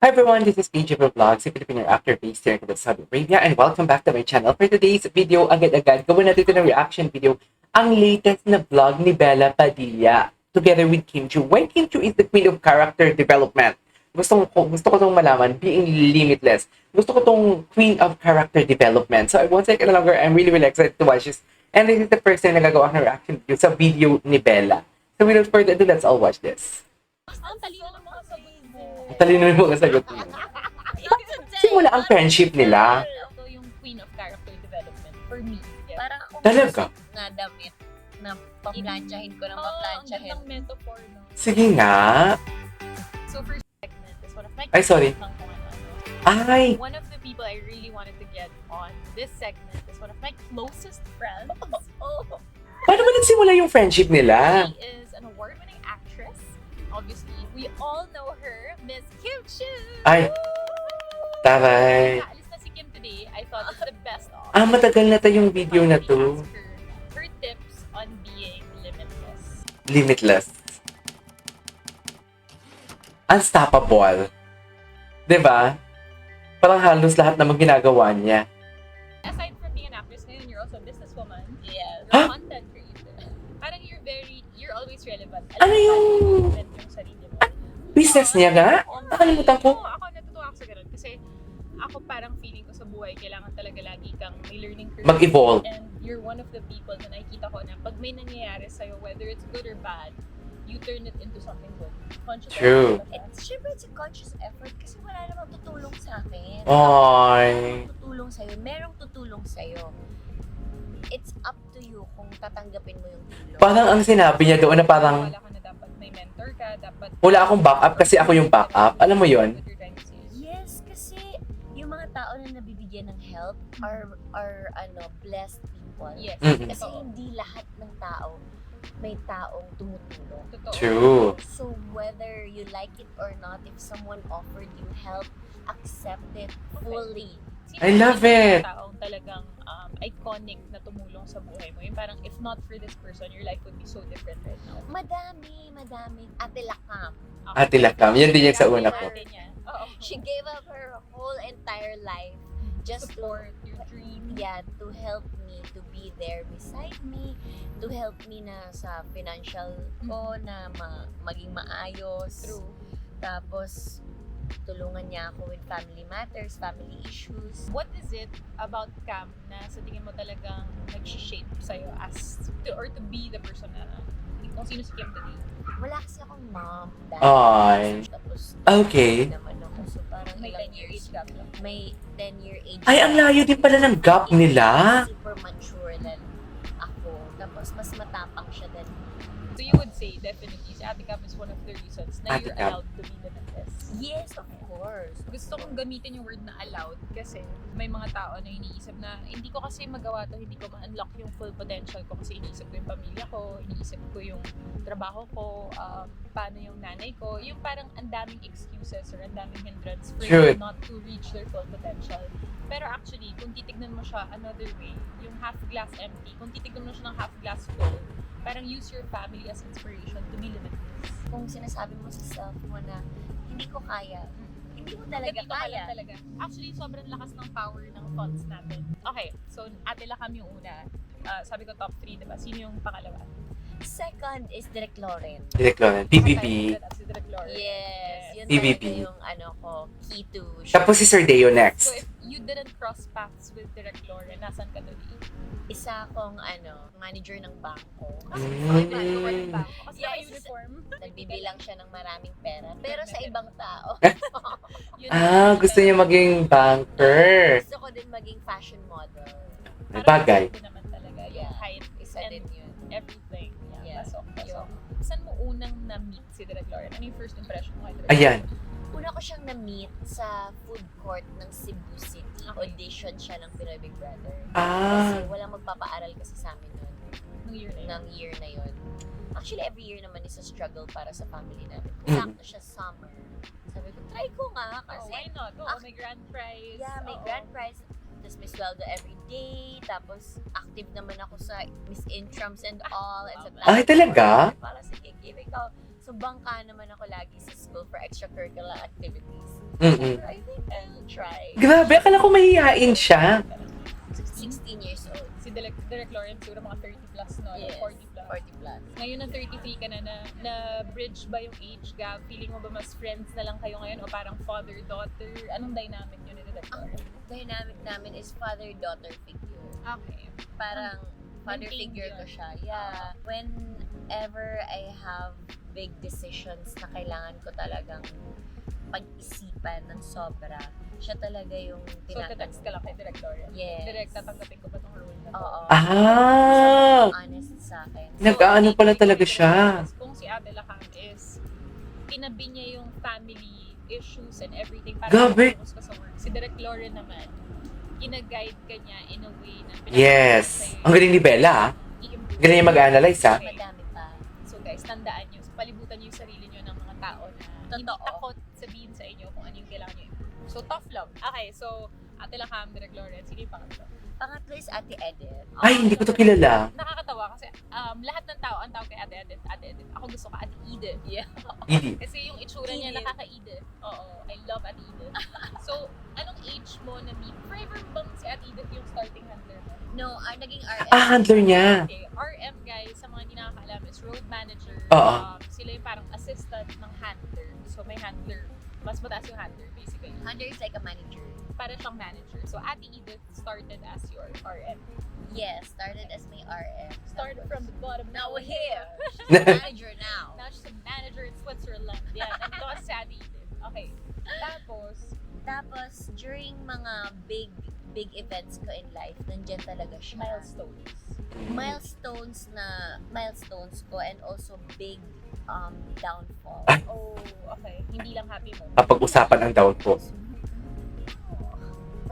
Hi everyone, this is AJ Vlogs, a Filipino actor based here in Saudi Arabia, and welcome back to my channel. For today's video, agad-agad, gawin natin ito ng reaction video, ang latest na vlog ni Bella Padilla, together with Kim Chiu. When Kim Chiu is the queen of character development, gusto ko tong malaman, being limitless. Gusto ko tong queen of character development. So I won't take it longer, I'm really excited to watch this. And this is the first time na gagawa ng reaction video sa video ni Bella. So without further ado, let's all watch this. Ang talino ng mga sagot mo. Talino yung mga sagot mo. Simula ang friendship nila. Ako yung queen of character development for me. Parang ako Talaga? nga damit na paplansyahin ko ng paplansyahin. Ang metaphor, no? Sige nga. So first segment is one of my Ay, sorry. Ay! One of the people I really wanted to get on this segment is one of my closest friends. Paano ba nagsimula yung friendship nila? She is an award-winning actress. Obviously, we all know her, Miss Kim Chiu. Ay, taray. Naalis na si Kim today. I thought it's the best of. Matagal na tayong video na to. Ask her tips on being limitless. Limitless. Unstoppable. 'Di ba? Parang halos lahat naman ginagawa niya. Aside from being an actress, ngayon you're also a businesswoman. Yeah. You're a content creator. Parang you're always relevant. Ano yung yung sarili mo. business niya nga? Nakalimutan ko. Ako natutuwa ako sa ganun. Kasi ako parang feeling ko sa buhay, kailangan talaga lagi kang may learning curve. Mag-evolve. And you're one of the people na nakikita ko na pag may nangyayari sa'yo, whether it's good or bad, you turn it into something good. Conscious True. effort. Siyempre, it's a conscious effort kasi wala namang tutulong sa akin. Ay. Tutulong sa'yo. Merong tutulong sa'yo. It's up to you kung tatanggapin mo yung tulong. Parang ang sinabi niya doon na parang Wala ka na dapat may mentor ka, dapat wala akong backup kasi ako yung backup. Alam mo yon? What you're trying to say is- Yes, kasi yung mga tao na nabibigyan ng help are blessed people. Yes. Mm-mm. Kasi hindi lahat ng tao may taong tumutulong. Totoo. True. So whether you like it or not, if someone offered you help, accept it fully. Sino I love yung it. taong talagang iconic na tumulong sa buhay mo? Yung parang, if not for this person, your life would be so different right now. Madami. Ate Lakam. Ate Lakam. Yan din yung sa una ko. Ate niya. Oo. She gave up her whole entire life just Support your dream. to help me, to be there beside me, to help me na sa financial ko na maging maayos. True. Tapos tulungan niya ako with family matters, family issues. What is it about Cam na sa tingin mo talagang nag-shape sa'yo to be the person na kung sino si Kim today? Wala kasi akong mom, dad. Ay. Tapos Okay. naman ako. So parang May ilang 10-year years age gap lang. May 10-year age. Ay, ang layo din pala ng gap nila. Super mature than ako. Tapos mas matapang siya than So you would say, definitely, si Ate Cam is one of the reasons na Ate you're Cam. allowed to be limitless. yes, of course. Gusto kong gamitin yung word na allowed kasi may mga tao na iniisip na hindi ko kasi magawa to, hindi ko ma-unlock yung full potential ko kasi iniisip ko yung pamilya ko, iniisip ko yung trabaho ko, paano yung nanay ko, yung parang ang daming excuses or ang daming hindrance for True. them not to reach their full potential. Pero actually, kung titignan mo siya another way, yung half glass empty, kung titignan mo siya ng half glass full, parang use your family as inspiration to be limitless. Kung sinasabi mo sa self mo na hindi ko kaya, hindi mo talaga Ganito ka lang kaya. talaga. Actually, sobrang lakas ng power ng thoughts natin. Okay, so Ate Lakam yung una. Sabi ko top 3, diba? Sino yung pangalawa? Second is Direk Lauren. Direct Lauren. PBB. That's the Direct Lauren. Yes, yun PBB. talaga yung ko, key to. Tapos si Sir Deo So next. if you didn't cross paths with Direct Lauren, nasan ka doon? Isa akong manager ng bangko. Mm. Kasi Yes. naka-uniform. Nagbibilang siya ng maraming pera. Pero sa ibang tao. Yun Gusto niya maging banker. Gusto ko din maging fashion model. Bagay. Ito naman talaga. Yung Yeah. height Isa and din yun. everything. Yeah. Pasok. Yung- Saan mo unang na-meet si Direct Lauren? Ano yung first impression mo kay Direct Ayan. Una ko siyang na-meet sa food court ng Cebu City. Okay. Audition siya ng Pinoy Big Brother. Ah. Kasi walang magpapaaral kasi sa amin nun. Nung year na yun? Ng year na yun. Actually, every year naman is a struggle para sa family namin. Mm. Sakto siya summer. Sabi ko, try ko nga Oh, kasi why not? Oo, may grand prize. yeah, may Oo. grand prize. Tapos may sweldo every day. Tapos active naman ako sa Miss Intrams and all. And sa Ay, talaga? Para sige, give ikaw. So bangka naman ako lagi sa school for extracurricular activities. Mm-mm. I think I'll try. Grabe, akala ko mahihain siya. 16 years old. Si Direct Lauren, siguro mga 30 plus, no? Yes. 40 plus. 40 plus. Ngayon na 33 ka na bridge ba yung age gap? Feeling mo ba mas friends na lang kayo ngayon o parang father-daughter? Anong dynamic yun ni Direct Ang Lauren? dynamic namin is father-daughter figure. Okay. Parang father Maintain figure yun. ko siya. Yeah. Whenever I have big decisions na kailangan ko talagang pag-isipan ng sobra, siya talaga yung So, text ka lang kay Direct Lauren? Yes. Direct, tatanggapin ko ba itong role na to? Oo. Ah! Honest sa akin. Nag-aano pala talaga siya. Kung si Ate Lakam is, tinabi niya yung family issues and everything para Gabi. focus ka sa work. Si Direct Lauren naman, gina-guide ka niya in a way na Yes. Ang galing ni Bella, ah. i-improve. Galing niya mag-analyze, ah. Madami pa. So guys, tandaan nyo, palibutan nyo yung sarili nyo ng mga tao na hindi Totoo. takot sabihin sa inyo kung ano yung kailangan nyo improve. So tough love. Okay, so Ate Lakam, Direct Lauren, sino yung pangatlo? Pangatlo is Ate Edith. Ay, hindi ko to kilala. Nakakatawa kasi lahat ng tao ang tawag kay Ate Edith, Ate Edith. Ako gusto ko Ate Edith. Yeah. Edith. Kasi yung itsura niya Edith. nakaka-Edith. Oo, I love Ate Edith. So, anong age mo na meet? Forever bang si Ate Edith yung starting handler mo? No, naging RM. Ah, handler niya. Okay, RM guys, sa mga hindi nakakaalam, is road manager. Oo. Sila yung parang assistant ng handler. So, may handler. Mas mataas yung handler, basically. Hunter is like a manager. Para siyang manager. So, Ate Edith started as your RM. Yes, started as my RM. Started from the bottom, Now now we're here. here. Manager now. Now she's a manager in Switzerland. Yeah, nandito kasi si Ate Edith. Okay. Tapos, during mga big events ko in life, nandyan talaga siya. Milestones ko and also big downfall. Ah. Oh, okay. Hindi lang happy mo. Kapag usapan ang downfall.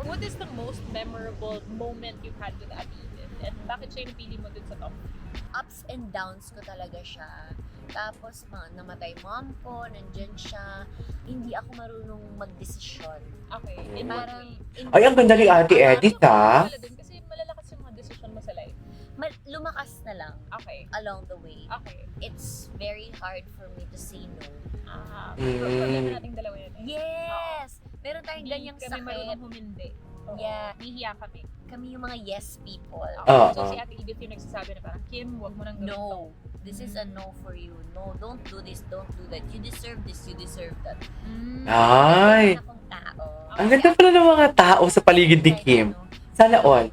What is the most memorable moment you've had with Ate Edith? And bakit siya yung napili mo dun sa top? Ups and downs ko talaga siya. Tapos, namatay mom ko, nandyan siya. Hindi ako marunong magdesisyon. Okay. Mm. In what Parang, way? Ay, ang ganda ni Ate Edith, ah. Wala dun kasi malalakas yung mga decision mo sa life. lumakas na lang Okay. along the way. Okay. It's very hard for me to say no. Problema nating dalawa yun eh. Yes! Meron tayong Hindi ganyang kami marunong sakit. humindi. Oo. Yeah. Nihiya kami. Kami yung mga yes people. Oo. So si Ate Edith yung nagsasabi na parang, Kim, wag mo nang gawin to. No. This is a no for you. No, don't do this, don't do that. You deserve this, you deserve that. Mm. Ay, Ganyan akong tao. ang ganda pala ng mga tao sa paligid ni Kim. Sana all.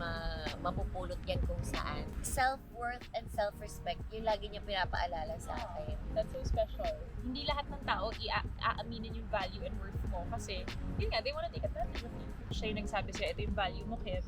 Mapupulot yan kung saan. Self-worth and self-respect, yung lagi niya pinapaalala sa akin. That's so special. Hindi lahat ng tao aaminin yung value and worth mo kasi, yun nga, they wanna take advantage of you. Siya yung nagsabi sa'yo, ito yung value mo, Kim.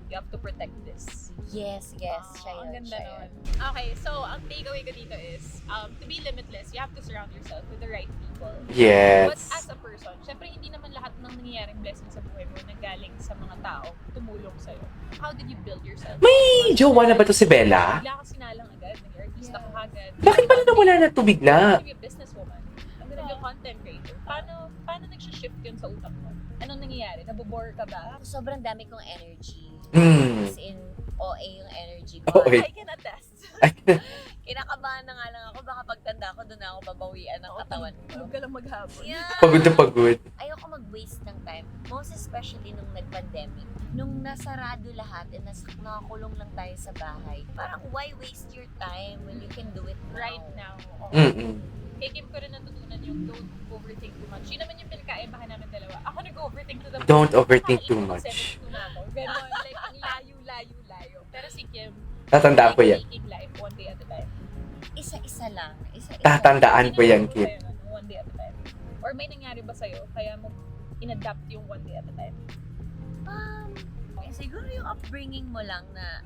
You have to protect this. Yes, siya Ang yun. ganda Siya nun. yun. Okay, so ang takeaway ko dito is, to be limitless, you have to surround yourself with the right people. But Yes. as a person, syempre hindi naman lahat ng nangyayaring blessing sa buhay mo nanggaling sa mga tao tumulong sa'yo. How did you build yourself? May jowa na ba to si Bella? Bigla ka sinalang agad, naging artista ka agad. Bakit pala nawala na to bigla? I'm gonna be a businesswoman. I'm gonna be a content creator. Paano nag-shift yun sa utak mo? Anong nangyayari? Nabobore ka ba? Sobrang dami kong energy. Mm. As in, OA yung energy ko. OA. I can attest. Kinakabahan na nga lang ako. Baka pagtanda ko, doon ako babawian ng katawan ko. Tulog ka lang maghapon. Yeah. Pagod na pagod. Ayoko mag-waste ng time. Most especially nung nag-pandemic. Nung nasarado lahat and nakakulong lang tayo sa bahay. Parang why waste your time when you can do it now? Right now. Oo. Mm-mm. Kay Kim ko rin natutunan yung don't overthink too much. Yun naman yung pinakaibahan namin dalawa. Ako nag-overthink to the Don't overthink Kain too ko, much. 72 na ako. Ganon, like, ang layo. Pero si Kim, Tatandaan ko yan. taking life one day at a time. Isa-isa lang. Isa-isa. Tatandaan ko yan, Sino Kim. sa'yo, no? One day at a time. Or may nangyari ba sa'yo, kaya mo in-adapt yung one day at a time? Siguro yung upbringing mo lang na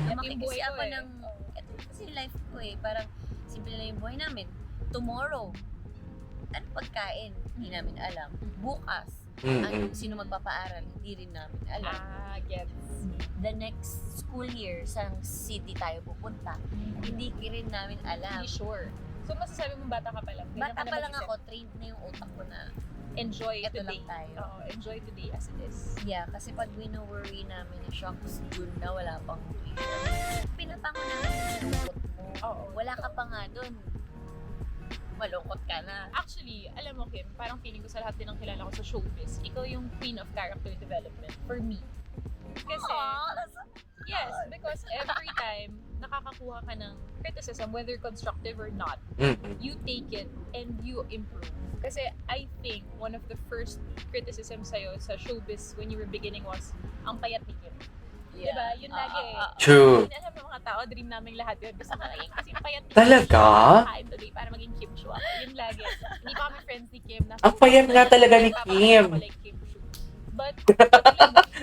lumaki yung kasi buhay ko ako eh. ng, ito kasi life ko eh, parang simple lang yung buhay namin. Tomorrow, ano pagkain? Hindi namin alam. Bukas, Mm-mm. sino magpapaaral? Hindi rin namin alam. Gets. The next school year, saan city tayo pupunta? Hindi rin namin alam. Hindi sure. So masasabi mo bata ka pa lang. Ganyan Bata ka na pa lang mag-isip. ako, trained na yung utak ko na Enjoy Ito today. lang tayo. Oo, enjoy today as it is. yeah, kasi pag wino-worry namin na shocks June na wala pang tuition. Pinapango namin yung lungkot mo. Oo. Wala ka pa nga dun. malungkot ka na. Actually, alam mo Kim, parang feeling ko sa lahat din ng kilala ko sa showbiz, ikaw yung queen of character development for me. Kasi, yes, because every time nakakakuha ka ng criticism, whether constructive or not, you take it and you improve. Kasi I think one of the first criticisms sa'yo sa showbiz when you were beginning was, ang payat ni Kim. Diba? Yun lagi eh. True. Yun alam ng mga tao, dream namin lahat yun. Gusto ko maging kasi payat ni Talaga? Kim. Kain today para maging Kim Chua. Yun lagi. Hindi pa kami friends ni Kim. Ang payat nga talaga ni Kim. Ako like Kim Chua. But,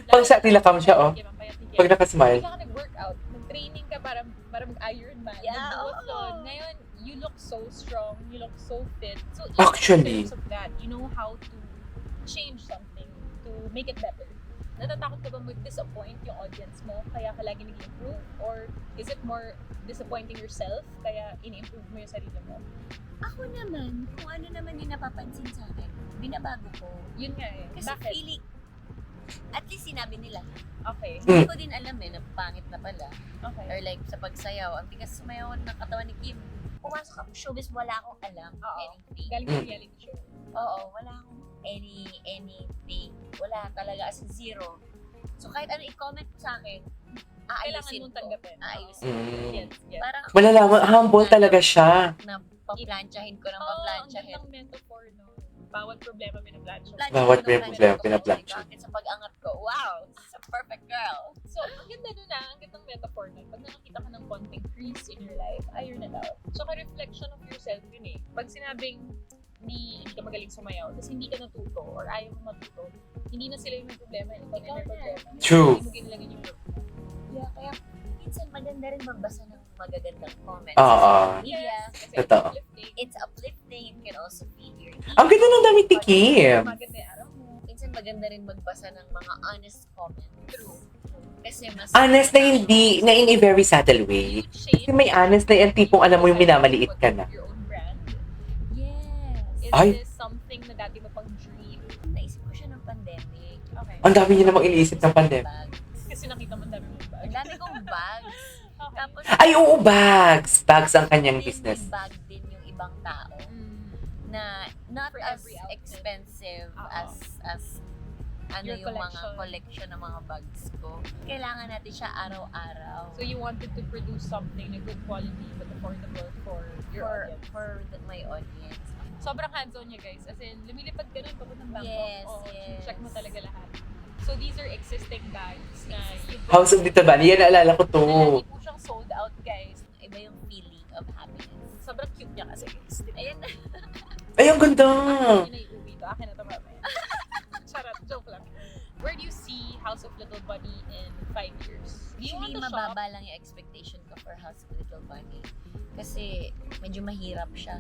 Pag sa tilakam siya, oh. Kim, ang payat ni Kim. Pag nakasmile. Hindi ka nag-workout. Nag-training ka para mag-Ironman. Yeah, Nag-duathlon. Ngayon, you look so strong. You look so fit. So, even Actually. in terms of that, you know how to change something to make it better. Natatakot ka ba mag-disappoint yung audience mo kaya ka lagi nag-improve? Or is it more disappointing yourself kaya in-improve mo yung sarili mo? Ako naman, kung ano naman yung napapansin sa akin, binabago ko. Yun nga eh. Kasi Bakit? feeling, at least sinabi nila. Okay. Hindi ko din alam na pangit na pala. Okay. Or like sa pagsayaw, ang bigas sumayaw ng katawan ni Kim. Pumasok ako showbiz, wala akong alam Oo. anything. Galing sa reality show. Oo, wala akong anything. Wala talaga, as in zero. So kahit ano i-comment mo sa akin, Kailangan aayusin mong ko. tanggapin. Aayusin ko. Yes, yes. Parang Malalaman, humble talaga siya. na paplansyahin ko ng Ang paplansyahin. gandang metaphor, no? Bawat problema minablansya. Bawat problema, pinaplansya. Sa pag-angat ko, wow, this is a perfect girl. So, ang ganda nun ang gandang metaphor nun. Pag nakakita ka ng konting crease in your life, iron it out. So, reflection of yourself yun eh. Pag sinabing hindi ka magaling sumayaw, tapos hindi ka natuto, or ayaw mo matuto, hindi na sila yung may problema, ikaw na yung may problema. True. Hindi mo ginilagin yung work. Yeah, kaya minsan maganda rin magbasa ng magagandang comments. Oo. Sa media, Kasi Totoo. uplifting. it's uplifting, it can also feed your ego. Ang ganda ng damit ni Kim. Maganda yung araw mo. Minsan maganda rin magbasa ng mga honest comments. True. Kasi mas Honest na hindi, na in a very subtle way. You change Kasi may honest na yan, tipong alam mo yung minamaliit ka na. your own brand. Yes. Is Ay. this something na dati mo pang dream? Naisip ko siya ng pandemic. Okay. Ang dami niya namang iniisip ng pandemic. Bags. Kasi nakita mo ang dami mong bag. Ang dami kong bags. Okay. Tapos, Ay, oo, bags. Bags ang kanyang Disney business. bag din yung ibang tao Mm. na not For as every outfit. expensive Oo. as ano Your yung mga collection. collection ng mga bags ko. Kailangan natin siya araw-araw. So you wanted to produce something na good quality but affordable for your audience. for my audience. Sobrang hands-on niya guys. As in, lumilipad ka nun papuntang Bangkok. Yes, Oo, yes. check mo talaga lahat. So these are existing bags na you House of Dita Bani, yan naalala ko to. na lagi po siyang sold out guys. Iba yung feeling of happiness. Sobrang cute niya kasi guys. Ayan na. Ay, ang ganda. Akin na iuwi to. Akin na to mamaya. Charot, joke lang. Where do you see House of Little Bunny in 5 years? Do you want Actually, to shop? mababa lang yung expectation ko for House of Little Bunny. Kasi medyo mahirap siya.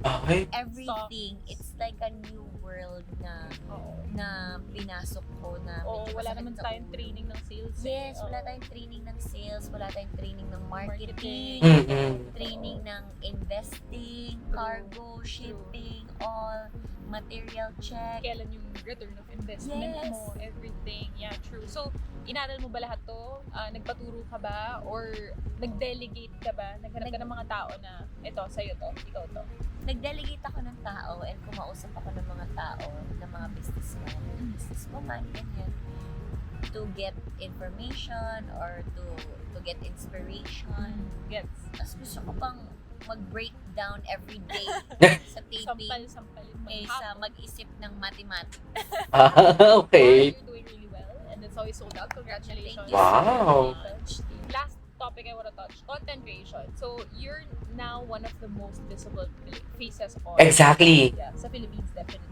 Okay. Everything, it's like a new world na Oo. na pinasok ko na Oo, medyo wala masakit naman sa tayong ulo. training ng sales. Yes, Oo. wala tayong training ng sales, wala tayong training ng marketing, Mm-mm. training ng investing, cargo, shipping, all, material check. Kailan yung return of investment Yes. mo, everything. Yeah, true. So, inaral mo ba lahat to? Nagpaturo ka ba? Or nag-delegate ka ba? Naghanap ka ng mga tao na, ito, sa'yo to, ikaw to. Nag-delegate ako ng tao and kumausap ako ng mga tao, ng mga businesswoman, ganyan, to get information or to get inspiration. Gets. Tapos gusto ko pang mag-breakdown every day sa taping Sampal-sampalin kaysa mag-isip ng mathematics. Okay. You're doing really well. And it's always sold out. Congratulations. Thank you. Wow. Last topic I want to touch, content creation. So, you're now one of the most visible faces on Exactly. Yeah, sa Philippines, definitely.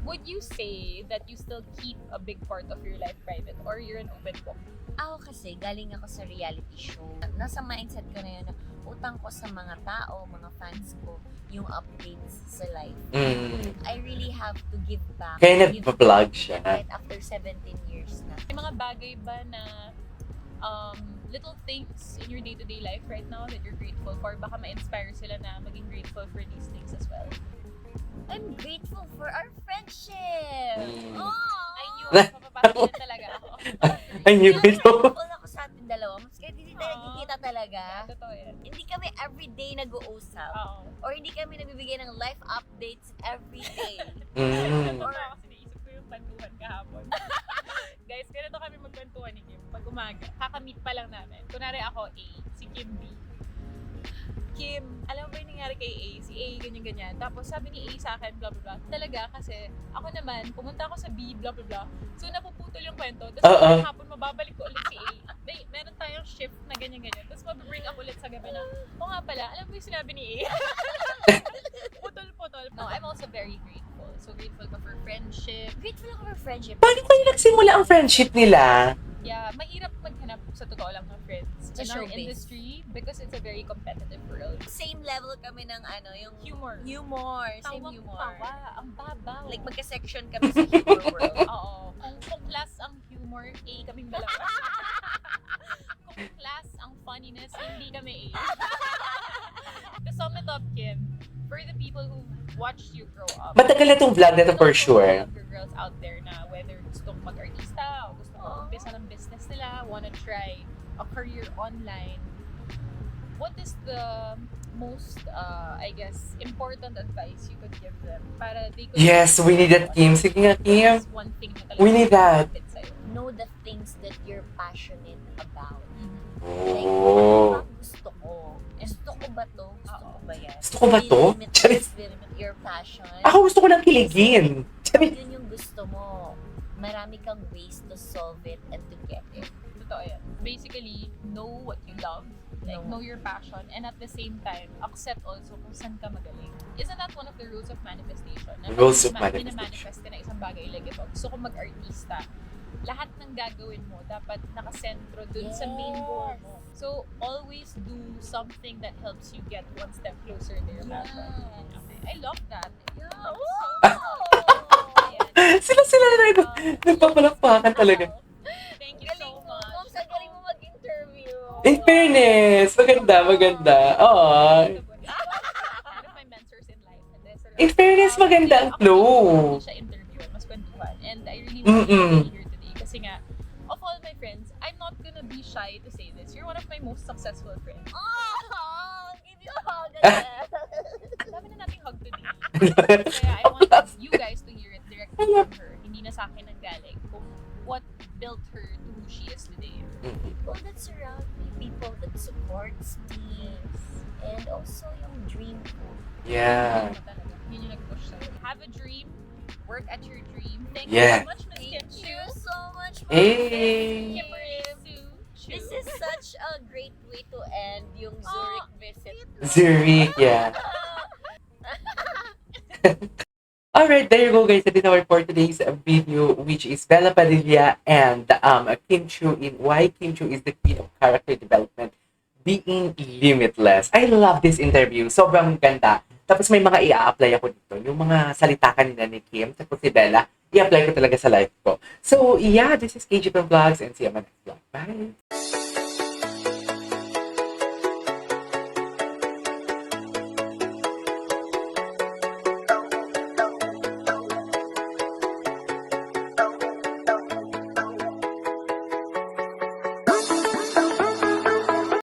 Would you say that you still keep a big part of your life private or you're an open book? Ako kasi, galing ako sa reality show. Nasa mindset ko na yun na utang ko sa mga tao, mga fans ko, yung updates sa life. Mm. I really have to give back. Kaya Give nagpa-vlog siya. Right after 17 years na. May mga bagay ba na little things in your day-to-day life right now that you're grateful for? Baka ma-inspire sila na maging grateful for these things as well. I'm grateful for our friendship! Mm. Oh! I knew, mapapapakita talaga ako. I knew it. Grateful ako sa ating dalawa. Maski hindi nagkikita talaga. Totoo yan. Hindi kami everyday nag-uusap. Oo. Or hindi kami nagbibigay ng life updates everyday. Mm. Or kasi naisip ko yung kwentuhan kahapon. Guys, ganito kami magkwentuhan ni Kim. Pag umaga, kakamit pa lang namin. Kunwari ako A, si Kim B. Kim, alam mo ba yung nangyari kay A? Si A, ganyan-ganyan. Tapos sabi ni A sa akin, blah, blah, blah. Talaga, kasi ako naman, pumunta ako sa B, blah, blah, blah. So, napuputol yung kwento. Tapos Oo. hapon, mababalik ko ulit si A. Meron tayong shift na ganyan-ganyan. Tapos mabibring up ulit sa gabi na, o nga pala, alam mo yung sinabi ni A? Putol-putol. No, I'm also very grateful. So, grateful ko for friendship. Grateful ako for friendship. Paano kayo nagsimula ang friendship nila? Yeah, mahirap maghanap sa totoo lang ng friends Sa in our showbiz. industry because it's a very competitive world. Same level kami ng yung Humor. humor. Same Tawang humor. tawa, ang babaw. Like magka-section kami sa humor world. Oo. Kung class ang humor, A kaming dalawa. Kung class ang funniness, hindi kami A. To sum it up, Kim, for the people who watched you grow up. Matagal na tong vlog na to for to sure. all of your girls out there na whether gustong mag-artista o gustong mag-umpisa ng business nila, wanna try a career online, what is the most, I guess, important advice you could give them para they could... Yes, we need that, Kim. Sige nga, Kim. This one thing na talaga We need that. fit sa'yo. Know the things that you're passionate about. Oh. Ang gusto ko. Gusto ko ba to? Gusto ko ba yan? Gusto ko ba to? Limitless with your passion. Ako gusto ko lang kiligin. Kung yun yung gusto mo, marami kang ways to solve it and to get it. Totoo yan. Basically, know what you love, like know your passion, and at the same time, accept also kung saan ka magaling. Isn't that one of the rules of manifestation? Na Rules of pag manifestation. manifest ka na isang bagay, like ito, gusto ko mag-artista, lahat ng gagawin mo dapat nakasentro dun sa main goal mo. So, always do something that helps you get one step closer to your passion. Okay. I love that. Yeah. Sila na nagpapalakpakan talaga. Thank you so much. Moms, ang galing mo mag-interview. In fairness, maganda. Oo. One of my mentors in life. And then, In fairness, maganda ang flow. Hindi siya interview, mas kwentuhan. And I really want to be here today. Kasi nga, of all my friends, I'm not gonna be shy to say this. You're one of my most successful friends. Oh, give you a hug. Ang dami na nating hug today. Kaya I want you guys to hear it directly from her. Hindi na sa akin ang galing. Kung what built her to who she is today. People that surround me, people that supports me, and also yung dream ko. Yeah. Yun yung nag-push sa'yo. Have a dream. Work at your dream. Thank Yeah. you so much, Miss Kim Thank Chu. you so much, Hey. Kimberly Sue Chu. This is such a great way to end yung Zurich visit. Zurich, yeah. Alright, there you go guys. That is our for today's video, which is Bella Padilla and Kim Chu in why Kim Chu is the queen of character development, being limitless. I love this interview. Sobrang ganda. Tapos may mga i-apply ako dito. Yung mga salita kanina ni Kim, tapos si Bella, i-apply ko talaga sa life ko. So, yeah, this is KG from Vlogs and see you on my next vlog. Bye!